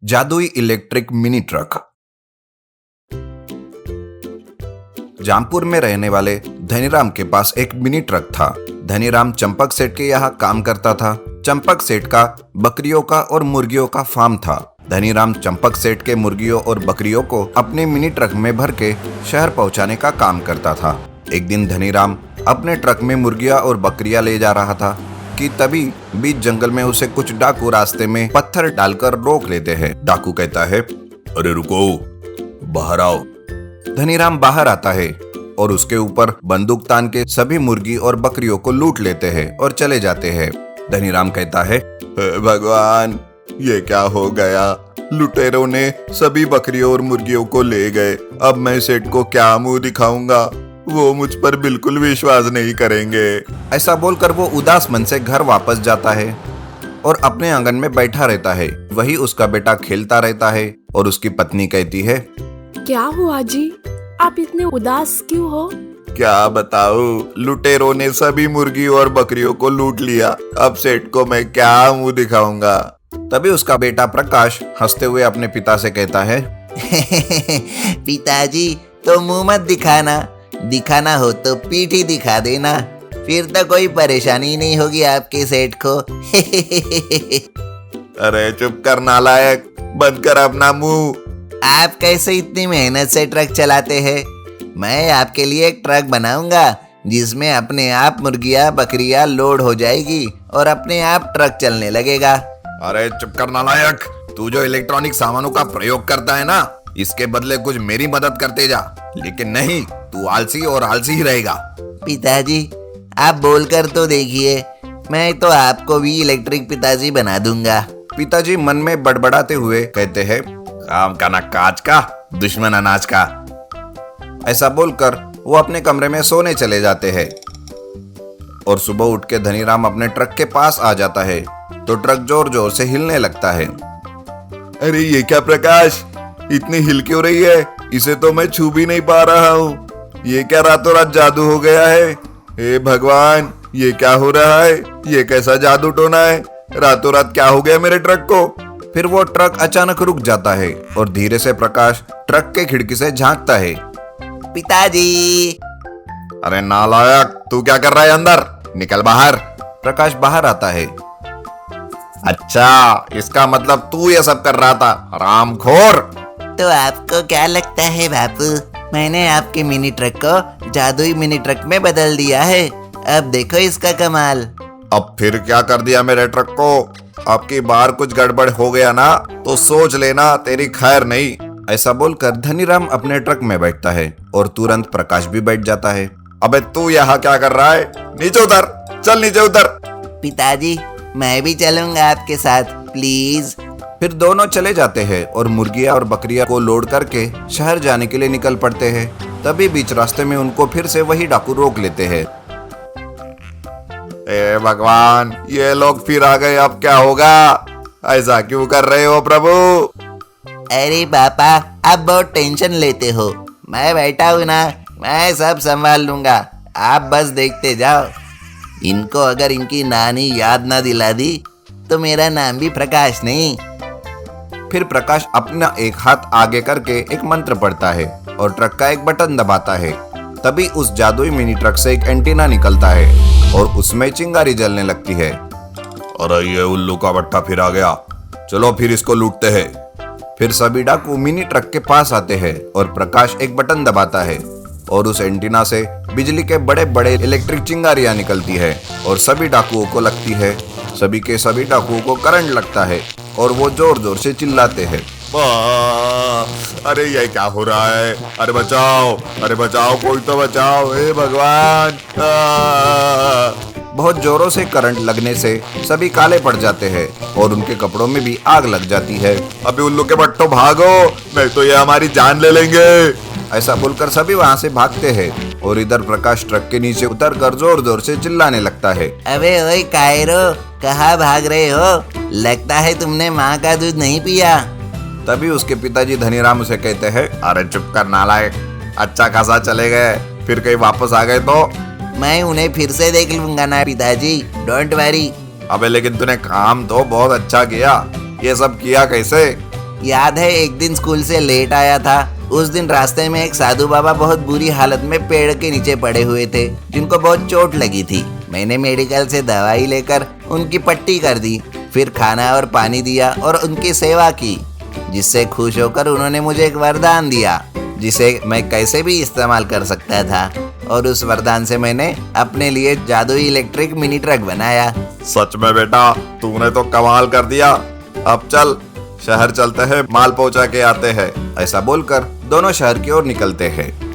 जादुई electric mini truck. Jampur में रहने वाले धनीराम के पास एक मिनी ट्रक था। धनीराम चंपक सेठ के यहाँ काम करता था। चंपक सेठ का बकरियों का और मुर्गियों का फार्म था। धनीराम चंपक सेठ के मुर्गियों और बकरियों को अपने मिनी ट्रक में भर के शहर पहुंचाने का काम करता था। एक दिन धनीराम अपने ट्रक में मुर्गियां और बकरियां ले जा रहा था कि तभी बीच जंगल में उसे कुछ डाकू रास्ते में पत्थर डालकर रोक लेते हैं। डाकू कहता है, अरे रुको, बाहर आओ। धनीराम बाहर आता है और उसके ऊपर बंदूक तान के सभी मुर्गी और बकरियों को लूट लेते हैं और चले जाते हैं। धनीराम कहता है, भगवान, ये क्या हो गया? लुटेरों ने सभी बकरियों और मुर्गियों को ले गए। अब मैं सेठ को क्या मुंह दिखाऊंगा? वो मुझ पर बिल्कुल विश्वास नहीं करेंगे। ऐसा बोलकर वो उदास मन से घर वापस जाता है और अपने आंगन में बैठा रहता है। वही उसका बेटा खेलता रहता है और उसकी पत्नी कहती है, क्या हुआ जी, आप इतने उदास क्यों हो? क्या बताऊं, लुटेरों ने सभी मुर्गी और बकरियों को लूट लिया। अब सेठ को मैं क्या मुंह दिखाऊंगा? तभी उसका बेटा प्रकाश हंसते हुए अपने पिता से कहता है, पिताजी, तो मुंह मत दिखाना, दिखाना हो तो पीठ ही दिखा देना, फिर तो कोई परेशानी नहीं होगी आपके सेठ को। अरे चुप कर नालायक, बंद कर अपना मुंह। आप कैसे इतनी मेहनत से ट्रक चलाते हैं? मैं आपके लिए एक ट्रक बनाऊंगा जिसमें अपने आप मुर्गियां बकरियां लोड हो जाएगी और अपने आप ट्रक चलने लगेगा। अरे चुप कर नालायक, तू जो इलेक्ट्रॉनिक सामानों का प्रयोग करता है ना, इसके बदले कुछ मेरी मदद करते जा। लेकिन नहीं, तू आलसी और आलसी ही रहेगा। पिताजी, आप बोलकर तो देखिए, मैं तो आपको भी इलेक्ट्रिक पिताजी बना दूंगा। पिताजी मन में बड़बड़ाते हुए कहते हैं, काम का ना काज का, दुश्मन अनाज का। ऐसा बोलकर वो अपने कमरे में सोने चले जाते हैं और सुबह उठ के धनीराम अपने ट्रक के पास आ जाता है तो ट्रक जोर जोर से हिलने लगता है। अरे ये क्या प्रकाश, इतनी हिल क्यों रही है? इसे तो मैं छू भी नहीं पा रहा हूँ। ये क्या रातों रात जादू हो गया है? हे भगवान, ये क्या हो रहा है? ये कैसा जादू टोना है? रातों रात क्या हो गया मेरे ट्रक को? फिर वो ट्रक अचानक रुक जाता है और धीरे से प्रकाश ट्रक के खिड़की से झांकता है। पिताजी! अरे नालायक, तू क्या कर रहा है अंदर? निकल बाहर। प्रकाश बाहर आता है। अच्छा, इसका मतलब तू ये सब कर रहा था, हरामखोर। तो आपको क्या लगता है बापू, मैंने आपके मिनी ट्रक को जादुई मिनी ट्रक में बदल दिया है। अब देखो इसका कमाल। अब फिर क्या कर दिया मेरे ट्रक को? अब की बार कुछ गड़बड़ हो गया ना तो सोच लेना, तेरी खैर नहीं। ऐसा बोलकर धनीराम अपने ट्रक में बैठता है और तुरंत प्रकाश भी बैठ जाता है। अबे तू यहाँ क्या कर रहा है? नीचे उतर, चल नीचे उतर। पिताजी, मैं भी चलूंगा आपके साथ, प्लीज। फिर दोनों चले जाते हैं और मुर्गियां और बकरियां को लोड करके शहर जाने के लिए निकल पड़ते हैं। तभी बीच रास्ते में उनको फिर से वही डाकू रोक लेते हैं। ए भगवान, ये लोग फिर आ गए, अब क्या होगा? ऐसा क्यों कर रहे हो प्रभु? अरे पापा, आप बहुत टेंशन लेते हो, मैं बैठा हूँ ना, मैं सब संभाल लूंगा, आप बस देखते जाओ। इनको अगर इनकी नानी याद ना दिला दी तो मेरा नाम भी प्रकाश नहीं। फिर प्रकाश अपना एक हाथ आगे करके एक मंत्र पढ़ता है और ट्रक का एक बटन दबाता है। तभी उस जादुई मिनी ट्रक से एक एंटीना निकलता है और उसमें चिंगारी जलने लगती है। अरे ये उल्लू का बट्टा फिर आ गया, चलो फिर इसको लूटते हैं। फिर सभी डाकू मिनी ट्रक के पास आते हैं और प्रकाश एक बटन दबाता है और उस एंटीना से बिजली के बड़े बड़े इलेक्ट्रिक चिंगारियां निकलती है और सभी डाकुओं को लगती है। सभी के सभी डाकुओं को करंट लगता है और वो जोर जोर से चिल्लाते हैं, अरे ये क्या हो रहा है? अरे बचाओ, अरे बचाओ, कोई तो बचाओ, हे भगवान। बहुत जोरों से करंट लगने से सभी काले पड़ जाते हैं और उनके कपड़ों में भी आग लग जाती है। अबे उल्लू के बट्टो भागो, नहीं तो ये हमारी जान ले लेंगे। ऐसा बोलकर सभी वहाँ से भागते हैं और इधर प्रकाश ट्रक के नीचे उतर कर जोर जोर से चिल्लाने लगता है, अबे ओए कायरो, कहाँ भाग रहे हो? लगता है तुमने माँ का दूध नहीं पिया। तभी उसके पिताजी धनीराम उसे कहते हैं, अरे चुप कर नालायक, अच्छा खासा चले गए, फिर कहीं वापस आ गए तो? मैं उन्हें फिर से देख लूंगा ना पिताजी, डोंट वरी। अबे लेकिन तूने काम तो बहुत अच्छा किया, ये सब किया कैसे? याद है एक दिन स्कूल से लेट आया था। उस दिन रास्ते में एक साधु बाबा बहुत बुरी हालत में पेड़ के नीचे पड़े हुए थे, जिनको बहुत चोट लगी थी। मैंने मेडिकल से दवाई लेकर उनकी पट्टी कर दी, फिर खाना और पानी दिया और उनकी सेवा की, जिससे खुश होकर उन्होंने मुझे एक वरदान दिया, जिसे मैं कैसे भी इस्तेमाल कर सकता था। और उस वरदान से मैंने अपने लिए जादुई इलेक्ट्रिक मिनी ट्रक बनाया। सच में बेटा, तूने तो कमाल कर दिया। अब चल, शहर चलते हैं, माल पहुंचा के आते हैं। ऐसा बोलकर दोनों शहर की ओर निकलते हैं।